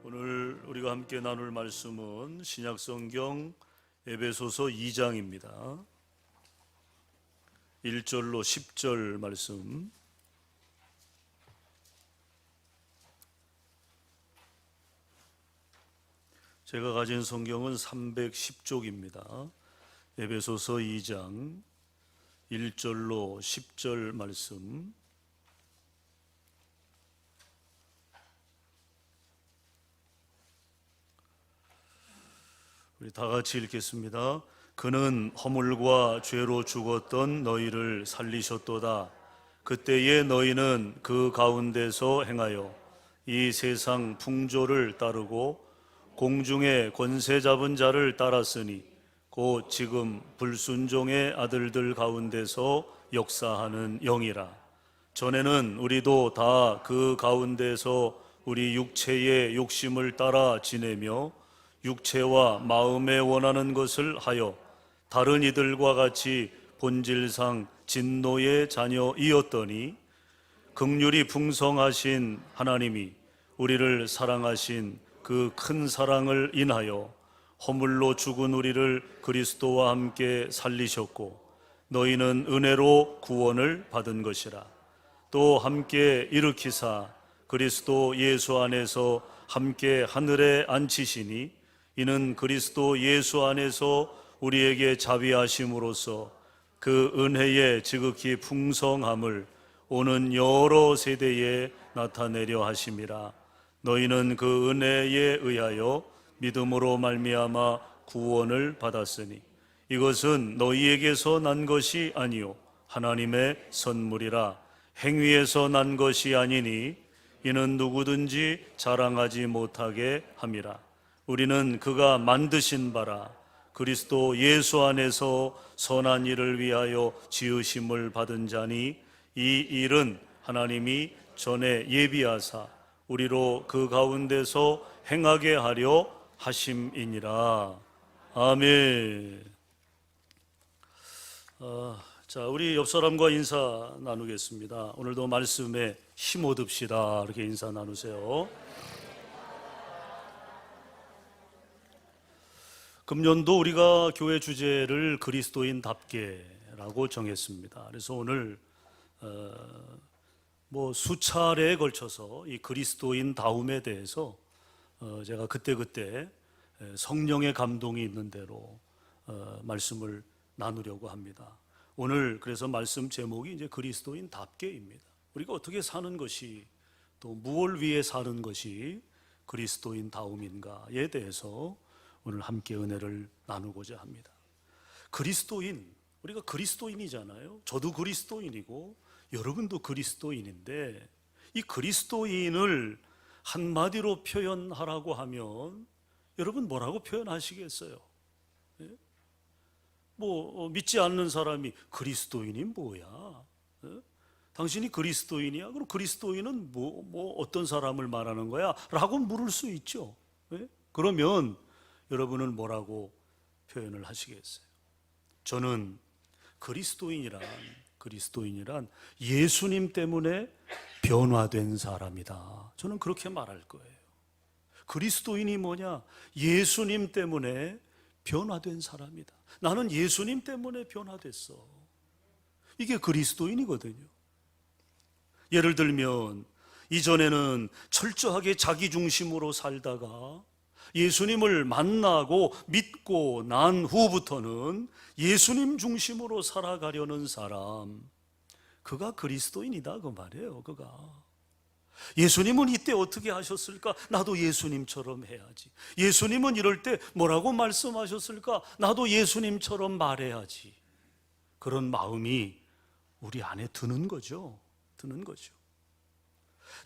오늘 우리가 함께 나눌 말씀은 신약성경 에베소서 2장입니다. 1절로 10절 말씀. 제가 가진 성경은 310쪽입니다. 에베소서 2장 1절로 10절 말씀. 우리 다 같이 읽겠습니다. 그는 허물과 죄로 죽었던 너희를 살리셨도다. 그때에 너희는 그 가운데서 행하여 이 세상 풍조를 따르고 공중의 권세 잡은 자를 따랐으니 곧 지금 불순종의 아들들 가운데서 역사하는 영이라. 전에는 우리도 다 그 가운데서 우리 육체의 욕심을 따라 지내며 육체와 마음에 원하는 것을 하여 다른 이들과 같이 본질상 진노의 자녀이었더니 긍휼이 풍성하신 하나님이 우리를 사랑하신 그 큰 사랑을 인하여 허물로 죽은 우리를 그리스도와 함께 살리셨고 너희는 은혜로 구원을 받은 것이라. 또 함께 일으키사 그리스도 예수 안에서 함께 하늘에 앉히시니 이는 그리스도 예수 안에서 우리에게 자비하심으로써 그 은혜의 지극히 풍성함을 오는 여러 세대에 나타내려 하심이라. 너희는 그 은혜에 의하여 믿음으로 말미암아 구원을 받았으니 이것은 너희에게서 난 것이 아니요 하나님의 선물이라. 행위에서 난 것이 아니니 이는 누구든지 자랑하지 못하게 함이라. 우리는 그가 만드신 바라 그리스도 예수 안에서 선한 일을 위하여 지으심을 받은 자니 이 일은 하나님이 전에 예비하사 우리로 그 가운데서 행하게 하려 하심이니라. 아멘. 자, 우리 옆 사람과 인사 나누겠습니다. 오늘도 말씀에 힘 얻읍시다. 이렇게 인사 나누세요. 금년도 우리가 교회 주제를 그리스도인답게라고 정했습니다. 그래서 오늘 수차례에 걸쳐서 이 그리스도인다움에 대해서 제가 그때그때 성령의 감동이 있는 대로 말씀을 나누려고 합니다. 오늘 그래서 말씀 제목이 이제 그리스도인답게입니다. 우리가 어떻게 사는 것이 또 무엇을 위해 사는 것이 그리스도인다움인가에 대해서 오늘 함께 은혜를 나누고자 합니다. 그리스도인, 우리가 그리스도인이잖아요. 저도 그리스도인이고 여러분도 그리스도인인데 이 그리스도인을 한마디로 표현하라고 하면 여러분 뭐라고 표현하시겠어요? 예? 믿지 않는 사람이 그리스도인이 뭐야? 예? 당신이 그리스도인이야? 그럼 그리스도인은 어떤 사람을 말하는 거야? 라고 물을 수 있죠. 예? 그러면 여러분은 뭐라고 표현을 하시겠어요? 저는 그리스도인이란 예수님 때문에 변화된 사람이다. 저는 그렇게 말할 거예요. 그리스도인이 뭐냐? 예수님 때문에 변화된 사람이다. 나는 예수님 때문에 변화됐어. 이게 그리스도인이거든요. 예를 들면 이전에는 철저하게 자기 중심으로 살다가 예수님을 만나고 믿고 난 후부터는 예수님 중심으로 살아가려는 사람, 그가 그리스도인이다 그 말이에요. 그가 예수님은 이때 어떻게 하셨을까? 나도 예수님처럼 해야지. 예수님은 이럴 때 뭐라고 말씀하셨을까? 나도 예수님처럼 말해야지. 그런 마음이 우리 안에 드는 거죠.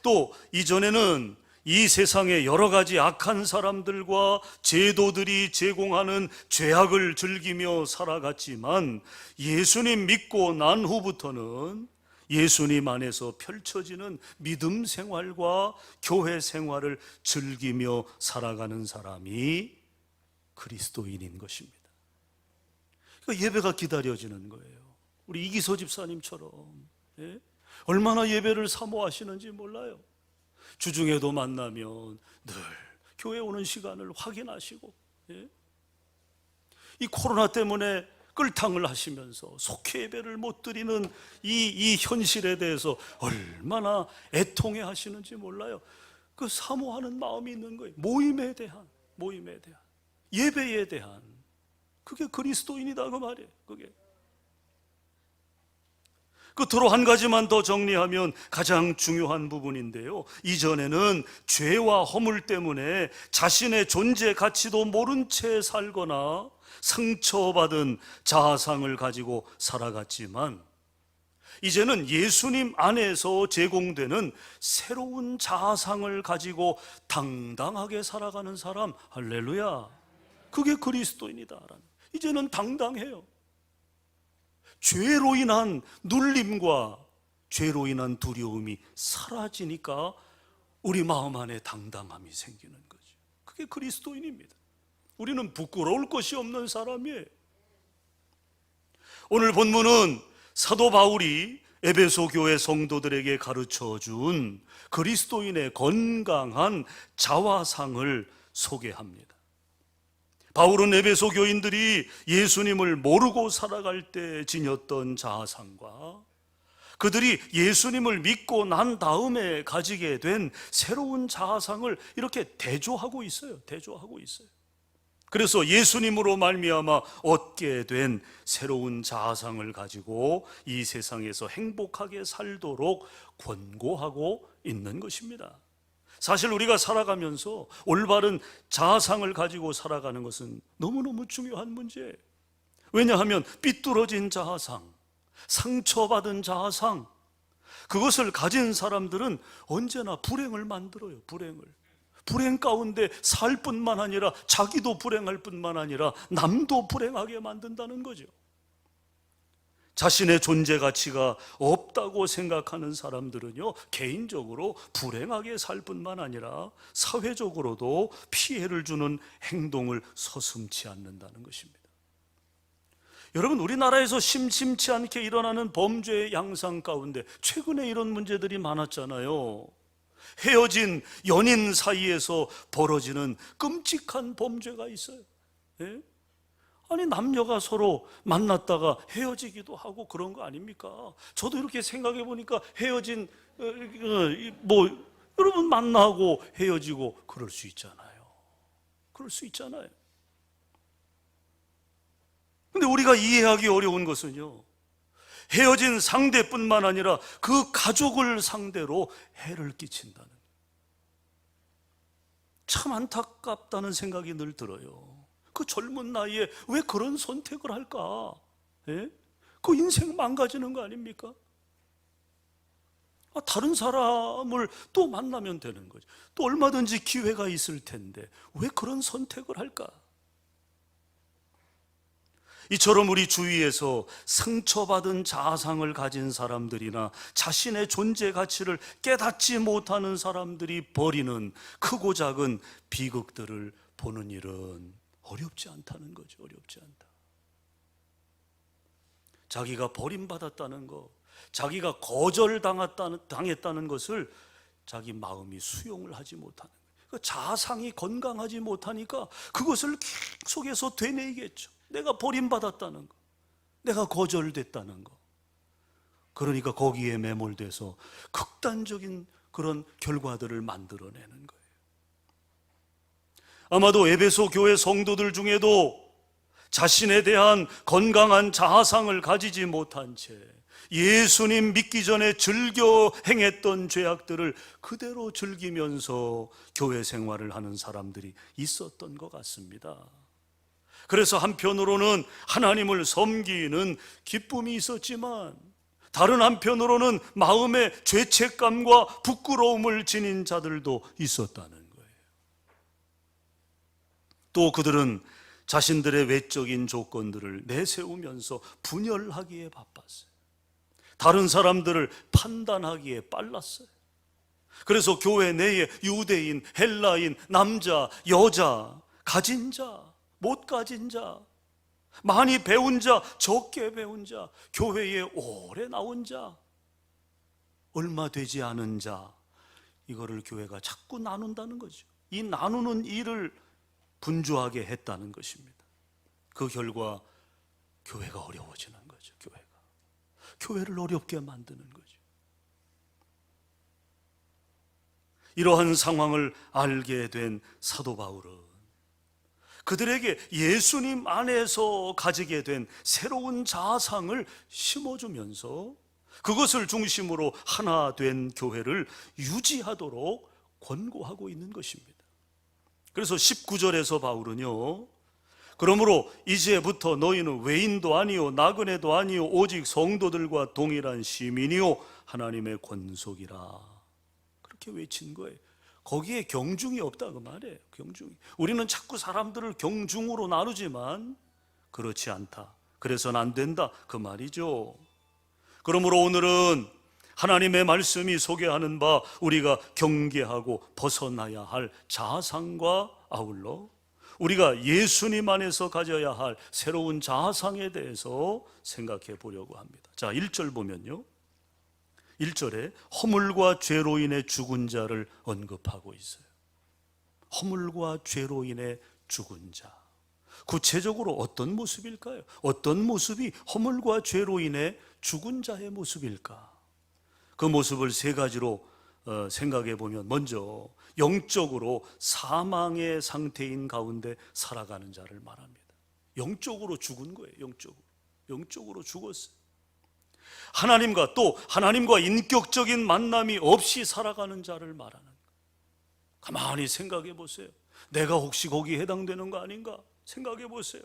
또 이전에는 이 세상의 여러 가지 악한 사람들과 제도들이 제공하는 죄악을 즐기며 살아갔지만 예수님 믿고 난 후부터는 예수님 안에서 펼쳐지는 믿음 생활과 교회 생활을 즐기며 살아가는 사람이 그리스도인인 것입니다. 그러니까 예배가 기다려지는 거예요. 우리 이기서 집사님처럼 얼마나 예배를 사모하시는지 몰라요. 주중에도 만나면 늘 교회 오는 시간을 확인하시고, 예? 이 코로나 때문에 끌탕을 하시면서 속회 예배를 못 드리는 이 현실에 대해서 얼마나 애통해 하시는지 몰라요. 그 사모하는 마음이 있는 거예요. 모임에 대한 예배에 대한, 그게 그리스도인이다 그 말이에요. 그게 끝으로 한 가지만 더 정리하면 가장 중요한 부분인데요, 이전에는 죄와 허물 때문에 자신의 존재 가치도 모른 채 살거나 상처받은 자아상을 가지고 살아갔지만, 이제는 예수님 안에서 제공되는 새로운 자아상을 가지고 당당하게 살아가는 사람, 할렐루야, 그게 그리스도인이다라는, 이제는 당당해요. 죄로 인한 눌림과 죄로 인한 두려움이 사라지니까 우리 마음 안에 당당함이 생기는 거죠. 그게 그리스도인입니다. 우리는 부끄러울 것이 없는 사람이에요. 오늘 본문은 사도 바울이 에베소 교회 성도들에게 가르쳐 준 그리스도인의 건강한 자화상을 소개합니다. 바울은 에베소 교인들이 예수님을 모르고 살아갈 때 지녔던 자아상과 그들이 예수님을 믿고 난 다음에 가지게 된 새로운 자아상을 이렇게 대조하고 있어요. 그래서 예수님으로 말미암아 얻게 된 새로운 자아상을 가지고 이 세상에서 행복하게 살도록 권고하고 있는 것입니다. 사실 우리가 살아가면서 올바른 자아상을 가지고 살아가는 것은 너무너무 중요한 문제예요. 왜냐하면 삐뚤어진 자아상, 상처받은 자아상, 그것을 가진 사람들은 언제나 불행을 만들어요. 불행 가운데 살 뿐만 아니라 자기도 불행할 뿐만 아니라 남도 불행하게 만든다는 거죠. 자신의 존재 가치가 없다고 생각하는 사람들은요, 개인적으로 불행하게 살 뿐만 아니라 사회적으로도 피해를 주는 행동을 서슴지 않는다는 것입니다. 여러분, 우리나라에서 심심치 않게 일어나는 범죄의 양상 가운데 최근에 이런 문제들이 많았잖아요. 헤어진 연인 사이에서 벌어지는 끔찍한 범죄가 있어요. 예? 아니, 남녀가 서로 만났다가 헤어지기도 하고 그런 거 아닙니까? 저도 이렇게 생각해 보니까 헤어진 여러분 만나고 헤어지고 그럴 수 있잖아요. 근데 우리가 이해하기 어려운 것은요, 헤어진 상대뿐만 아니라 그 가족을 상대로 해를 끼친다는, 참 안타깝다는 생각이 늘 들어요. 그 젊은 나이에 왜 그런 선택을 할까? 예? 그 인생 망가지는 거 아닙니까? 다른 사람을 또 만나면 되는 거죠. 또 얼마든지 기회가 있을 텐데 왜 그런 선택을 할까? 이처럼 우리 주위에서 상처받은 자아상을 가진 사람들이나 자신의 존재 가치를 깨닫지 못하는 사람들이 벌이는 크고 작은 비극들을 보는 일은 어렵지 않다는 거죠. 어렵지 않다. 자기가 버림받았다는 거, 자기가 거절당했다는 것을 자기 마음이 수용을 하지 못하는 거예요. 그 자아상이 건강하지 못하니까 그것을 계속해서 되뇌이겠죠. 내가 버림받았다는 거, 내가 거절됐다는 거. 그러니까 거기에 매몰돼서 극단적인 그런 결과들을 만들어내는 거예요. 아마도 에베소 교회 성도들 중에도 자신에 대한 건강한 자아상을 가지지 못한 채 예수님 믿기 전에 즐겨 행했던 죄악들을 그대로 즐기면서 교회 생활을 하는 사람들이 있었던 것 같습니다. 그래서 한편으로는 하나님을 섬기는 기쁨이 있었지만 다른 한편으로는 마음에 죄책감과 부끄러움을 지닌 자들도 있었다는 거예요. 또 그들은 자신들의 외적인 조건들을 내세우면서 분열하기에 바빴어요. 다른 사람들을 판단하기에 빨랐어요. 그래서 교회 내에 유대인, 헬라인, 남자, 여자, 가진 자, 못 가진 자, 많이 배운 자, 적게 배운 자, 교회에 오래 나온 자, 얼마 되지 않은 자, 이거를 교회가 자꾸 나눈다는 거죠. 이 나누는 일을 분주하게 했다는 것입니다. 그 결과 교회가 어려워지는 거죠. 교회를 어렵게 만드는 거죠. 이러한 상황을 알게 된 사도 바울은 그들에게 예수님 안에서 가지게 된 새로운 자아상을 심어주면서 그것을 중심으로 하나 된 교회를 유지하도록 권고하고 있는 것입니다. 그래서 19절에서 바울은요, 그러므로 이제부터 너희는 외인도 아니요 나그네도 아니요 오직 성도들과 동일한 시민이요 하나님의 권속이라, 그렇게 외친 거예요. 거기에 경중이 없다 그 말이에요. 경중이. 우리는 자꾸 사람들을 경중으로 나누지만 그렇지 않다, 그래서는 안 된다 그 말이죠. 그러므로 오늘은 하나님의 말씀이 소개하는 바 우리가 경계하고 벗어나야 할 자아상과 아울러 우리가 예수님 안에서 가져야 할 새로운 자아상에 대해서 생각해 보려고 합니다. 자, 1절 보면요, 1절에 허물과 죄로 인해 죽은 자를 언급하고 있어요. 허물과 죄로 인해 죽은 자, 구체적으로 어떤 모습일까요? 어떤 모습이 허물과 죄로 인해 죽은 자의 모습일까? 그 모습을 세 가지로 생각해 보면, 먼저 영적으로 사망의 상태인 가운데 살아가는 자를 말합니다. 영적으로 죽은 거예요. 영적으로 죽었어요. 하나님과 또 하나님과 인격적인 만남이 없이 살아가는 자를 말하는 거예요. 가만히 생각해 보세요. 내가 혹시 거기에 해당되는 거 아닌가 생각해 보세요.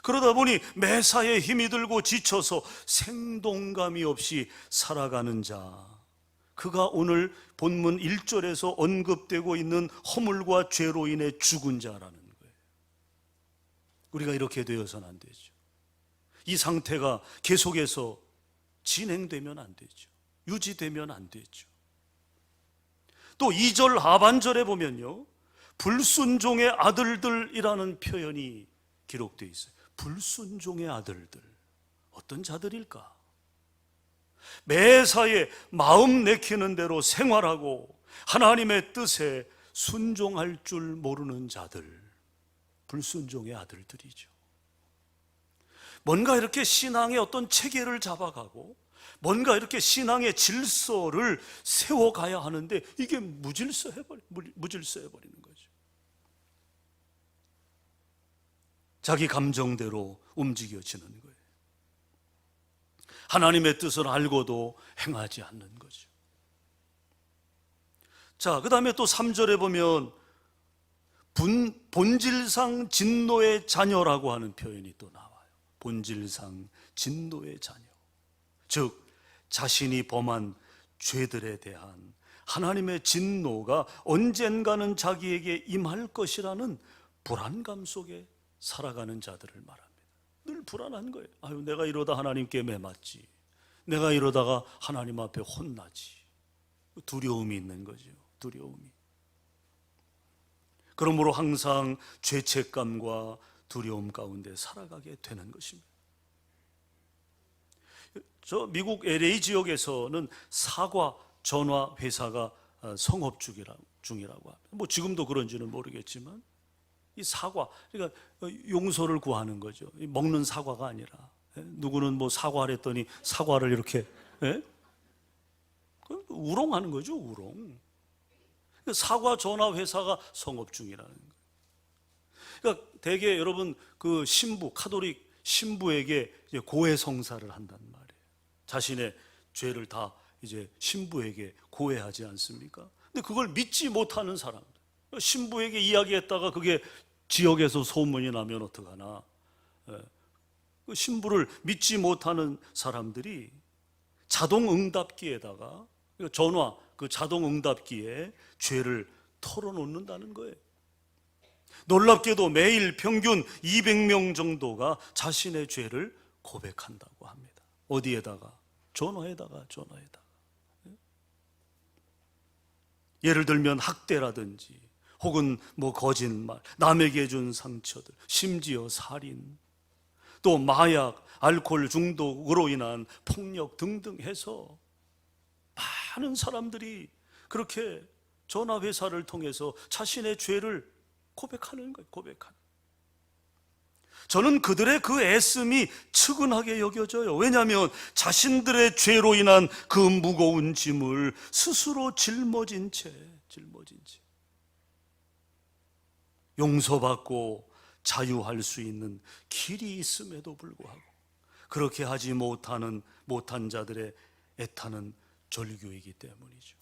그러다 보니 매사에 힘이 들고 지쳐서 생동감이 없이 살아가는 자, 그가 오늘 본문 1절에서 언급되고 있는 허물과 죄로 인해 죽은 자라는 거예요. 우리가 이렇게 되어서는 안 되죠. 이 상태가 계속해서 진행되면 안 되죠. 유지되면 안 되죠. 또 2절 하반절에 보면요, 불순종의 아들들이라는 표현이 기록되어 있어요. 불순종의 아들들, 어떤 자들일까? 매사에 마음 내키는 대로 생활하고 하나님의 뜻에 순종할 줄 모르는 자들, 불순종의 아들들이죠. 뭔가 이렇게 신앙의 어떤 체계를 잡아가고 뭔가 이렇게 신앙의 질서를 세워가야 하는데 이게 무질서해버리는 거죠. 자기 감정대로 움직여지는 거예요. 하나님의 뜻을 알고도 행하지 않는 거죠. 자, 그 다음에 또 3절에 보면 본질상 진노의 자녀라고 하는 표현이 또 나와요. 본질상 진노의 자녀, 즉 자신이 범한 죄들에 대한 하나님의 진노가 언젠가는 자기에게 임할 것이라는 불안감 속에 살아가는 자들을 말합니다. 늘 불안한 거예요. 아유, 내가 이러다 하나님께 매맞지, 내가 이러다가 하나님 앞에 혼나지. 두려움이 있는 거죠. 두려움이. 그러므로 항상 죄책감과 두려움 가운데 살아가게 되는 것입니다. 저 미국 LA 지역에서는 사과 전화 회사가 성업 중이라고 합니다. 뭐 지금도 그런지는 모르겠지만 이 사과, 그러니까 용서를 구하는 거죠. 먹는 사과가 아니라, 누구는 뭐 사과를 했더니 사과를 이렇게, 우롱하는 거죠. 우롱. 사과 전화 회사가 성업 중이라는 거예요. 그러니까 대개 여러분 그 신부, 카톨릭 신부에게 이제 고해 성사를 한단 말이에요. 자신의 죄를 다 이제 신부에게 고해하지 않습니까? 근데 그걸 믿지 못하는 사람들, 신부에게 이야기했다가 그게 지역에서 소문이 나면 어떡하나. 그 신부를 믿지 못하는 사람들이 자동 응답기에다가 전화, 그 자동 응답기에 죄를 털어놓는다는 거예요. 놀랍게도 매일 평균 200명 정도가 자신의 죄를 고백한다고 합니다. 어디에다가? 전화에다가. 예를 들면 학대라든지 혹은 뭐 거짓말, 남에게 준 상처들, 심지어 살인, 또 마약, 알코올 중독으로 인한 폭력 등등 해서 많은 사람들이 그렇게 전화회사를 통해서 자신의 죄를 고백하는 거예요. 고백하는. 저는 그들의 그 애씀이 측은하게 여겨져요. 왜냐하면 자신들의 죄로 인한 그 무거운 짐을 스스로 짊어진 채 용서받고 자유할 수 있는 길이 있음에도 불구하고 그렇게 하지 못한 자들의 애타는 절규이기 때문이죠.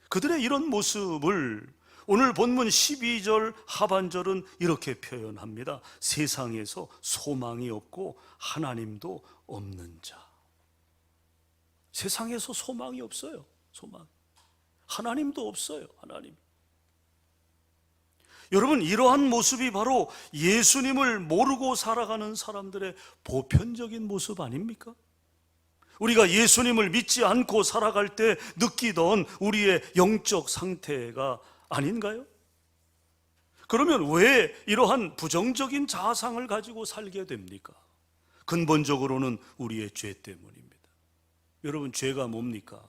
그들의 이런 모습을 오늘 본문 12절 하반절은 이렇게 표현합니다. 세상에서 소망이 없고 하나님도 없는 자. 세상에서 소망이 없어요. 소망. 하나님도 없어요. 하나님. 여러분, 이러한 모습이 바로 예수님을 모르고 살아가는 사람들의 보편적인 모습 아닙니까? 우리가 예수님을 믿지 않고 살아갈 때 느끼던 우리의 영적 상태가 아닌가요? 그러면 왜 이러한 부정적인 자아상을 가지고 살게 됩니까? 근본적으로는 우리의 죄 때문입니다. 여러분, 죄가 뭡니까?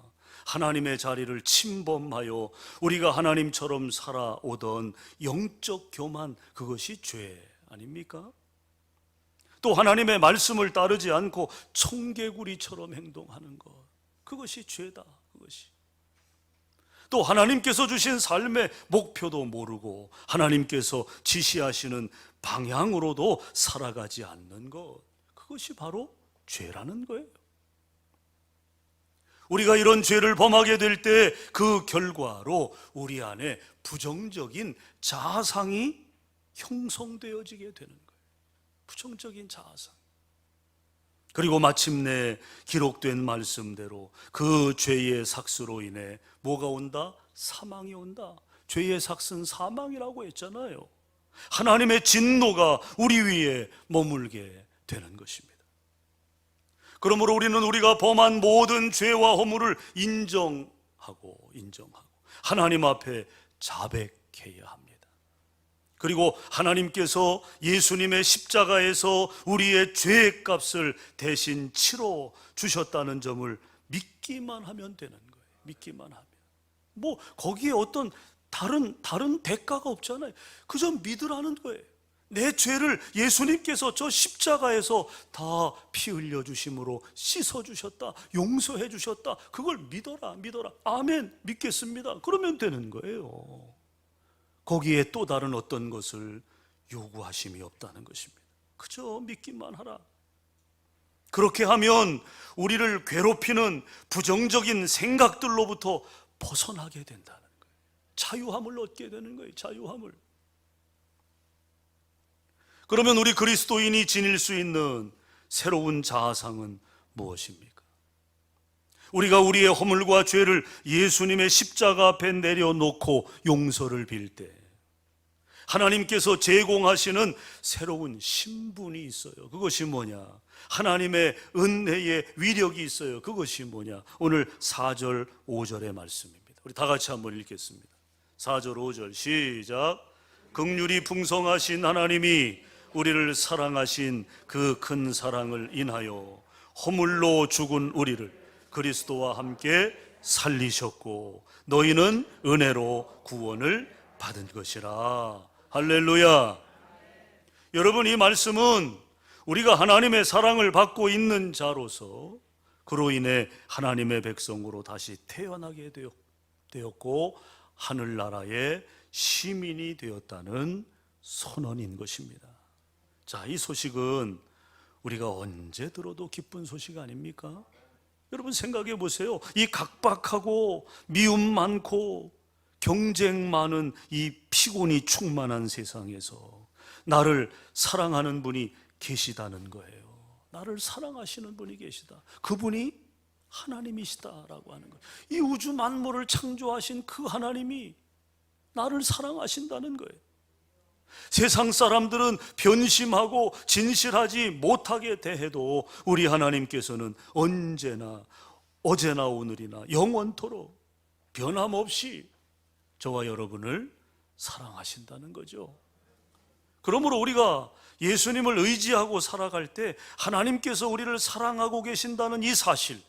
하나님의 자리를 침범하여 우리가 하나님처럼 살아오던 영적 교만, 그것이 죄 아닙니까? 또 하나님의 말씀을 따르지 않고 청개구리처럼 행동하는 것, 그것이 죄다. 그것이. 또 하나님께서 주신 삶의 목표도 모르고 하나님께서 지시하시는 방향으로도 살아가지 않는 것, 그것이 바로 죄라는 거예요. 우리가 이런 죄를 범하게 될 때 그 결과로 우리 안에 부정적인 자아상이 형성되어지게 되는 거예요. 부정적인 자아상. 그리고 마침내 기록된 말씀대로 그 죄의 삭스로 인해 뭐가 온다? 사망이 온다. 죄의 삭스는 사망이라고 했잖아요. 하나님의 진노가 우리 위에 머물게 되는 것입니다. 그러므로 우리는 우리가 범한 모든 죄와 허물을 인정하고 하나님 앞에 자백해야 합니다. 그리고 하나님께서 예수님의 십자가에서 우리의 죄의 값을 대신 치러 주셨다는 점을 믿기만 하면 되는 거예요. 믿기만 하면. 뭐 거기에 어떤 다른 대가가 없잖아요. 그저 믿으라는 거예요. 내 죄를 예수님께서 저 십자가에서 다 피 흘려 주심으로 씻어 주셨다, 용서해 주셨다. 그걸 믿어라. 아멘. 믿겠습니다. 그러면 되는 거예요. 거기에 또 다른 어떤 것을 요구하심이 없다는 것입니다. 그저 믿기만 하라. 그렇게 하면 우리를 괴롭히는 부정적인 생각들로부터 벗어나게 된다는 거예요. 자유함을 얻게 되는 거예요. 자유함을. 그러면 우리 그리스도인이 지닐 수 있는 새로운 자아상은 무엇입니까? 우리가 우리의 허물과 죄를 예수님의 십자가 앞에 내려놓고 용서를 빌 때 하나님께서 제공하시는 새로운 신분이 있어요. 그것이 뭐냐? 하나님의 은혜의 위력이 있어요. 그것이 뭐냐? 오늘 4절 5절의 말씀입니다. 우리 다 같이 한번 읽겠습니다. 4절 5절 시작. 긍휼이 풍성하신 하나님이 우리를 사랑하신 그 큰 사랑을 인하여 허물로 죽은 우리를 그리스도와 함께 살리셨고 너희는 은혜로 구원을 받은 것이라. 할렐루야. 여러분, 이 말씀은 우리가 하나님의 사랑을 받고 있는 자로서 그로 인해 하나님의 백성으로 다시 태어나게 되었고 하늘나라의 시민이 되었다는 선언인 것입니다. 자, 이 소식은 우리가 언제 들어도 기쁜 소식 아닙니까? 여러분 생각해 보세요. 이 각박하고 미움 많고 경쟁 많은 이 피곤이 충만한 세상에서 나를 사랑하는 분이 계시다는 거예요. 나를 사랑하시는 분이 계시다. 그분이 하나님이시다라고 하는 거예요. 이 우주 만물을 창조하신 그 하나님이 나를 사랑하신다는 거예요. 세상 사람들은 변심하고 진실하지 못하게 대해도 우리 하나님께서는 언제나 어제나 오늘이나 영원토록 변함없이 저와 여러분을 사랑하신다는 거죠. 그러므로 우리가 예수님을 의지하고 살아갈 때 하나님께서 우리를 사랑하고 계신다는 이 사실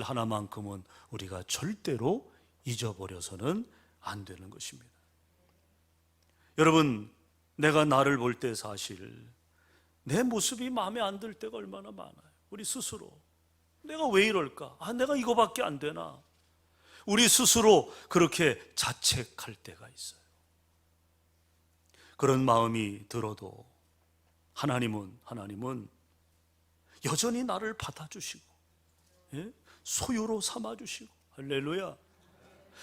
하나만큼은 우리가 절대로 잊어버려서는 안 되는 것입니다. 여러분, 내가 나를 볼 때 사실 내 모습이 마음에 안 들 때가 얼마나 많아요. 우리 스스로 내가 왜 이럴까? 내가 이거밖에 안 되나? 우리 스스로 그렇게 자책할 때가 있어요. 그런 마음이 들어도 하나님은 여전히 나를 받아주시고, 예? 소유로 삼아주시고, 할렐루야.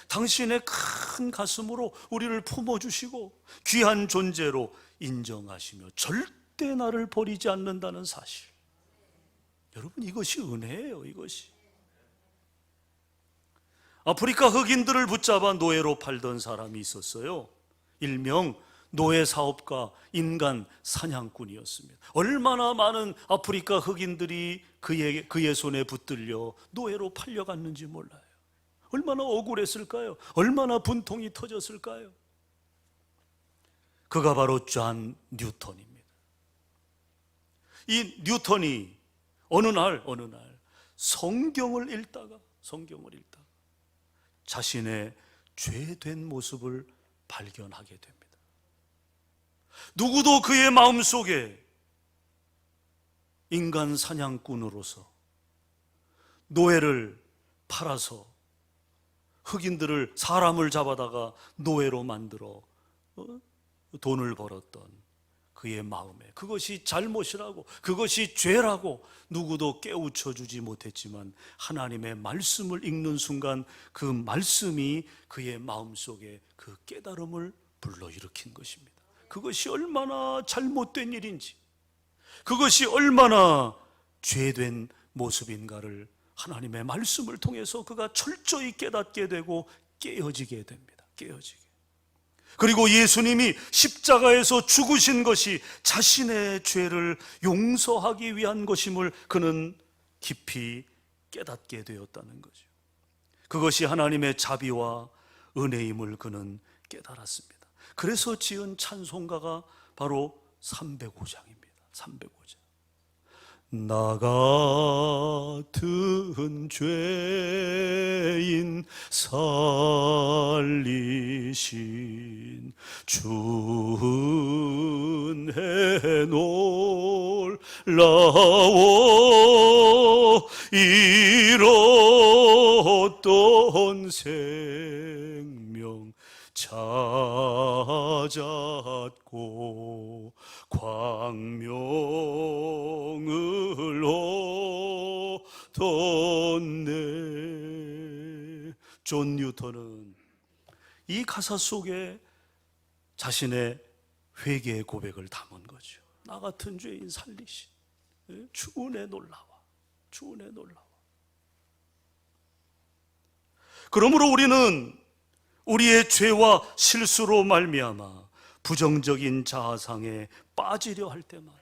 당신의 큰 가슴으로 우리를 품어주시고 귀한 존재로 인정하시며 절대 나를 버리지 않는다는 사실. 여러분, 이것이 은혜예요. 이것이. 아프리카 흑인들을 붙잡아 노예로 팔던 사람이 있었어요. 일명 노예 사업가, 인간 사냥꾼이었습니다. 얼마나 많은 아프리카 흑인들이 그의 손에 붙들려 노예로 팔려갔는지 몰라요. 얼마나 억울했을까요? 얼마나 분통이 터졌을까요? 그가 바로 존 뉴턴입니다. 이 뉴턴이 어느 날 성경을 읽다가 자신의 죄된 모습을 발견하게 됩니다. 누구도 그의 마음속에 인간 사냥꾼으로서 노예를 팔아서 흑인들을, 사람을 잡아다가 노예로 만들어 돈을 벌었던 그의 마음에 그것이 잘못이라고, 그것이 죄라고 누구도 깨우쳐 주지 못했지만 하나님의 말씀을 읽는 순간 그 말씀이 그의 마음속에 그 깨달음을 불러일으킨 것입니다. 그것이 얼마나 잘못된 일인지, 그것이 얼마나 죄된 모습인가를 하나님의 말씀을 통해서 그가 철저히 깨닫게 되고 깨어지게 됩니다. 깨어지게. 그리고 예수님이 십자가에서 죽으신 것이 자신의 죄를 용서하기 위한 것임을 그는 깊이 깨닫게 되었다는 거죠. 그것이 하나님의 자비와 은혜임을 그는 깨달았습니다. 그래서 지은 찬송가가 바로 305장입니다. 305장. 나 같은 죄인 살리신 주 은혜 놀라워 잃었던 생명 찾았고 광명을 얻었네. 존 뉴턴은 이 가사 속에 자신의 회개의 고백을 담은 거죠. 나 같은 죄인 살리신 주 은혜 놀라워, 주 은혜 놀라워. 그러므로 우리는 우리의 죄와 실수로 말미암아 부정적인 자아상에 빠지려 할 때마다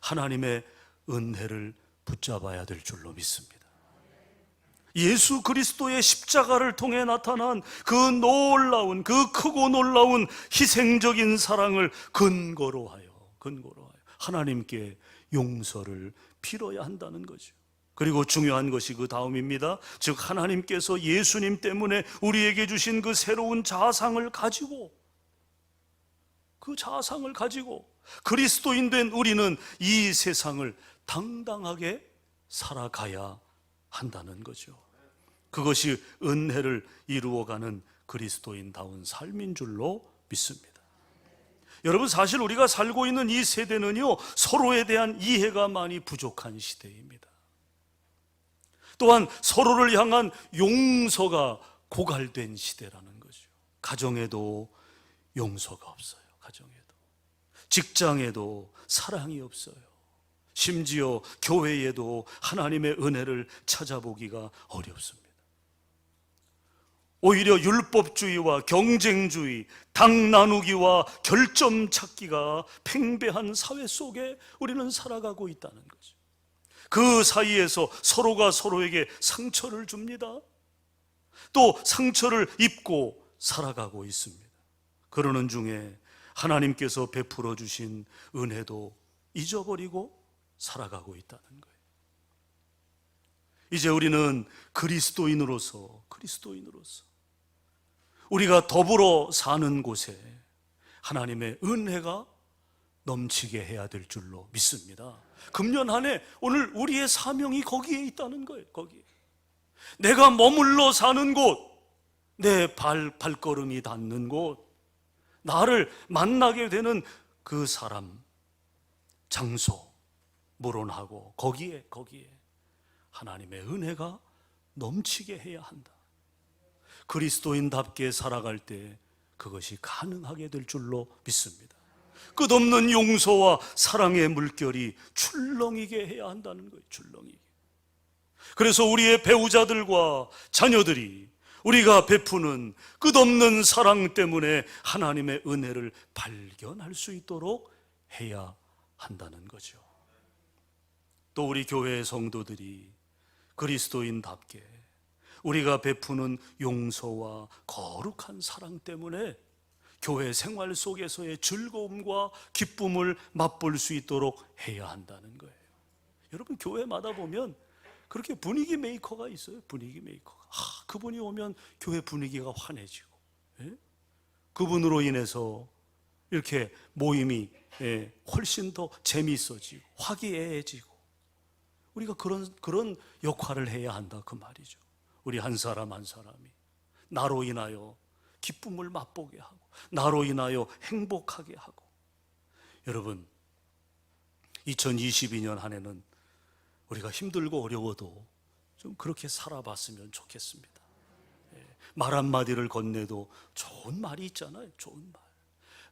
하나님의 은혜를 붙잡아야 될 줄로 믿습니다. 예수 그리스도의 십자가를 통해 나타난 그 놀라운, 그 크고 놀라운 희생적인 사랑을 근거로 하여 하나님께 용서를 빌어야 한다는 거죠. 그리고 중요한 것이 그 다음입니다. 즉 하나님께서 예수님 때문에 우리에게 주신 그 새로운 자아상을 가지고, 그 자아상을 가지고 그리스도인 된 우리는 이 세상을 당당하게 살아가야 한다는 거죠. 그것이 은혜를 이루어가는 그리스도인다운 삶인 줄로 믿습니다. 여러분, 사실 우리가 살고 있는 이 세대는요, 서로에 대한 이해가 많이 부족한 시대입니다. 또한 서로를 향한 용서가 고갈된 시대라는 거죠. 가정에도 용서가 없어요. 가정에도. 직장에도 사랑이 없어요. 심지어 교회에도 하나님의 은혜를 찾아보기가 어렵습니다. 오히려 율법주의와 경쟁주의, 당 나누기와 결점 찾기가 팽배한 사회 속에 우리는 살아가고 있다는 거죠. 그 사이에서 서로가 서로에게 상처를 줍니다. 또 상처를 입고 살아가고 있습니다. 그러는 중에 하나님께서 베풀어 주신 은혜도 잊어버리고 살아가고 있다는 거예요. 이제 우리는 그리스도인으로서 우리가 더불어 사는 곳에 하나님의 은혜가 넘치게 해야 될 줄로 믿습니다. 금년 한 해 오늘 우리의 사명이 거기에 있다는 거예요. 거기에 내가 머물러 사는 곳, 내 발걸음이 닿는 곳, 나를 만나게 되는 그 사람, 장소, 물론하고 거기에 하나님의 은혜가 넘치게 해야 한다. 그리스도인답게 살아갈 때 그것이 가능하게 될 줄로 믿습니다. 끝없는 용서와 사랑의 물결이 출렁이게 해야 한다는 거예요. 출렁이게. 그래서 우리의 배우자들과 자녀들이 우리가 베푸는 끝없는 사랑 때문에 하나님의 은혜를 발견할 수 있도록 해야 한다는 거죠. 또 우리 교회의 성도들이 그리스도인답게 우리가 베푸는 용서와 거룩한 사랑 때문에 교회 생활 속에서의 즐거움과 기쁨을 맛볼 수 있도록 해야 한다는 거예요. 여러분, 교회마다 보면 그렇게 분위기 메이커가 있어요. 분위기 메이커가. 그분이 오면 교회 분위기가 환해지고, 그분으로 인해서 이렇게 모임이 훨씬 더 재미있어지고 화기애애해지고, 우리가 그런 역할을 해야 한다 그 말이죠. 우리 한 사람 한 사람이 나로 인하여 기쁨을 맛보게 하고, 나로 인하여 행복하게 하고. 여러분, 2022년 한 해는 우리가 힘들고 어려워도 좀 그렇게 살아봤으면 좋겠습니다. 말 한마디를 건네도 좋은 말이 있잖아요. 좋은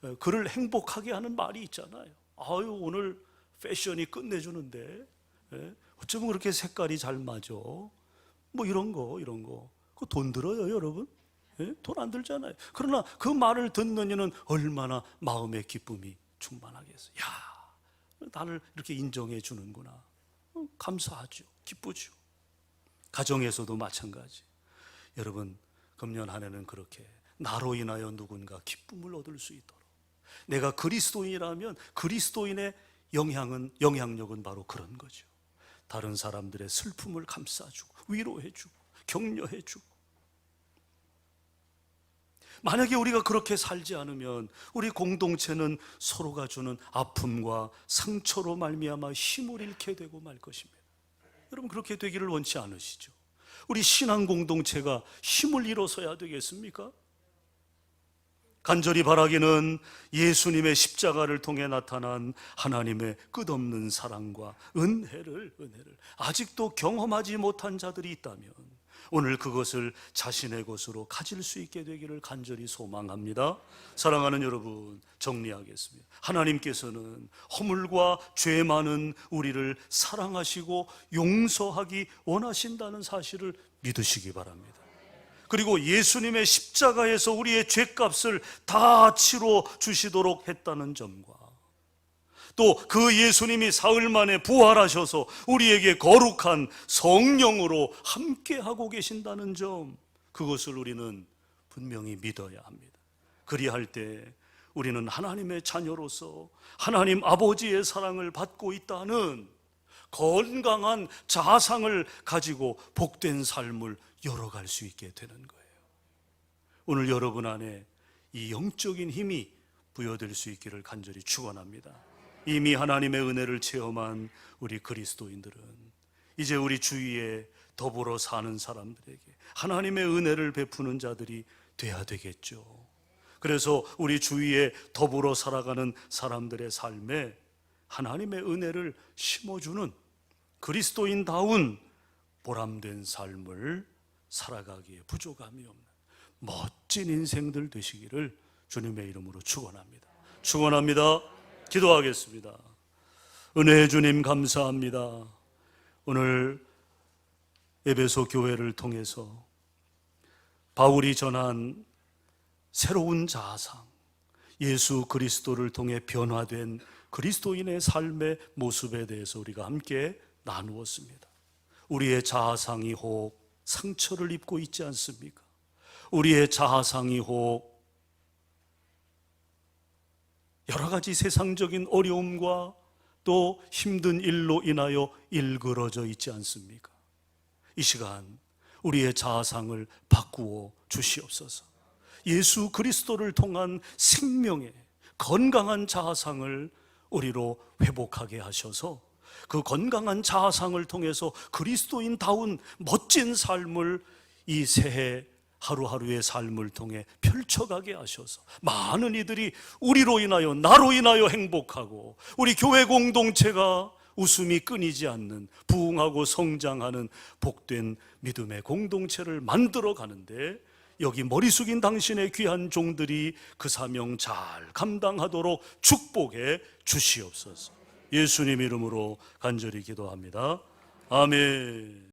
말. 그를 행복하게 하는 말이 있잖아요. 아유, 오늘 패션이 끝내주는데 어쩌면 그렇게 색깔이 잘 맞아. 뭐 이런 거. 그거 돈 들어요, 여러분? 돈 안 들잖아요. 그러나 그 말을 듣는 이는 얼마나 마음의 기쁨이 충만하겠어요. 야, 나를 이렇게 인정해 주는구나. 감사하죠. 기쁘죠. 가정에서도 마찬가지. 여러분, 금년 한 해는 그렇게 나로 인하여 누군가 기쁨을 얻을 수 있도록, 내가 그리스도인이라면 그리스도인의 영향력은 바로 그런 거죠. 다른 사람들의 슬픔을 감싸주고 위로해주고 격려해주고. 만약에 우리가 그렇게 살지 않으면 우리 공동체는 서로가 주는 아픔과 상처로 말미암아 힘을 잃게 되고 말 것입니다. 여러분, 그렇게 되기를 원치 않으시죠? 우리 신앙 공동체가 힘을 잃어서야 되겠습니까? 간절히 바라기는 예수님의 십자가를 통해 나타난 하나님의 끝없는 사랑과 은혜를 아직도 경험하지 못한 자들이 있다면 오늘 그것을 자신의 것으로 가질 수 있게 되기를 간절히 소망합니다. 사랑하는 여러분, 정리하겠습니다. 하나님께서는 허물과 죄 많은 우리를 사랑하시고 용서하기 원하신다는 사실을 믿으시기 바랍니다. 그리고 예수님의 십자가에서 우리의 죄값을 다 치러 주시도록 했다는 점과, 또 그 예수님이 사흘 만에 부활하셔서 우리에게 거룩한 성령으로 함께하고 계신다는 점, 그것을 우리는 분명히 믿어야 합니다. 그리할 때 우리는 하나님의 자녀로서 하나님 아버지의 사랑을 받고 있다는 건강한 자상을 가지고 복된 삶을 열어갈 수 있게 되는 거예요. 오늘 여러분 안에 이 영적인 힘이 부여될 수 있기를 간절히 축원합니다. 이미 하나님의 은혜를 체험한 우리 그리스도인들은 이제 우리 주위에 더불어 사는 사람들에게 하나님의 은혜를 베푸는 자들이 돼야 되겠죠. 그래서 우리 주위에 더불어 살아가는 사람들의 삶에 하나님의 은혜를 심어주는 그리스도인다운 보람된 삶을 살아가기에 부족함이 없는 멋진 인생들 되시기를 주님의 이름으로 축원합니다. 축원합니다. 기도하겠습니다. 은혜의 주님, 감사합니다. 오늘 에베소 교회를 통해서 바울이 전한 새로운 자아상, 예수 그리스도를 통해 변화된 그리스도인의 삶의 모습에 대해서 우리가 함께 나누었습니다. 우리의 자아상이 혹 상처를 입고 있지 않습니까? 우리의 자아상이 혹 여러 가지 세상적인 어려움과 또 힘든 일로 인하여 일그러져 있지 않습니까? 이 시간 우리의 자아상을 바꾸어 주시옵소서. 예수 그리스도를 통한 생명의 건강한 자아상을 우리로 회복하게 하셔서 그 건강한 자아상을 통해서 그리스도인다운 멋진 삶을 이 새해 하루하루의 삶을 통해 펼쳐가게 하셔서 많은 이들이 우리로 인하여 나로 인하여 행복하고 우리 교회 공동체가 웃음이 끊이지 않는 부흥하고 성장하는 복된 믿음의 공동체를 만들어 가는데 여기 머리 숙인 당신의 귀한 종들이 그 사명 잘 감당하도록 축복해 주시옵소서. 예수님 이름으로 간절히 기도합니다. 아멘.